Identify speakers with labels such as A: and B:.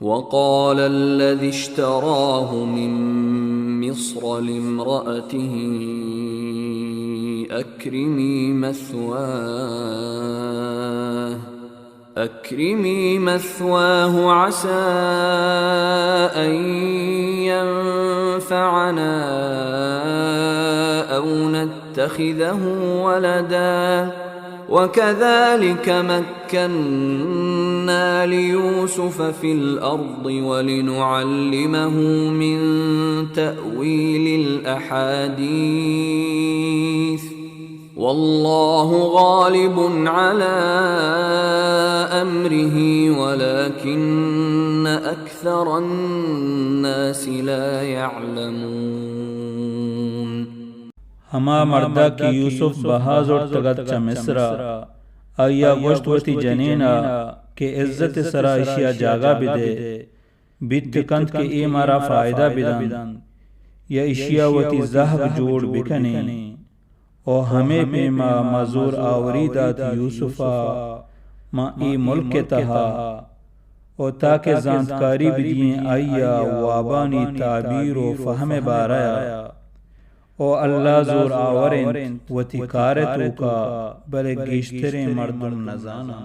A: वक़ाल अल्लज़ी इश्तराहु मिन मिस्र लिम्रअतिही अक्रिमी मथवाहु असा अन यंफ़अना औ नत्तख़िज़हु वलदा वकज़ालिक मक्कन्ना लियूसुफ़ फ़िल अर्ज़ि वलिनुअल्लिमहु मिन तअवीलिल अहादीस वल्लाहु गालिबुन अला अम्रिही वलाकिन्न अक्सरन्नासि ला यअलमून।
B: हमा मर्दा की यूसुफ बहाज और तगच्चा मिस्रा आया गोश्तवती जनीना के इज्जत सरा इशिया जागा बिदे बित कंत के ए मारा फायदा बिदन या इशिया वती ज़हब जोड़ बिकने और हमें पेमा मजूर आवरी दात यूसुफा मा ए मुल्क के तहा और ताके जानकारी बिदिए आया वाबानी ताबीर व फहमे बाराया ओ अल्लाह जोर आवरें वती कारतु का बले गिश्तरे मर्दम नजाना।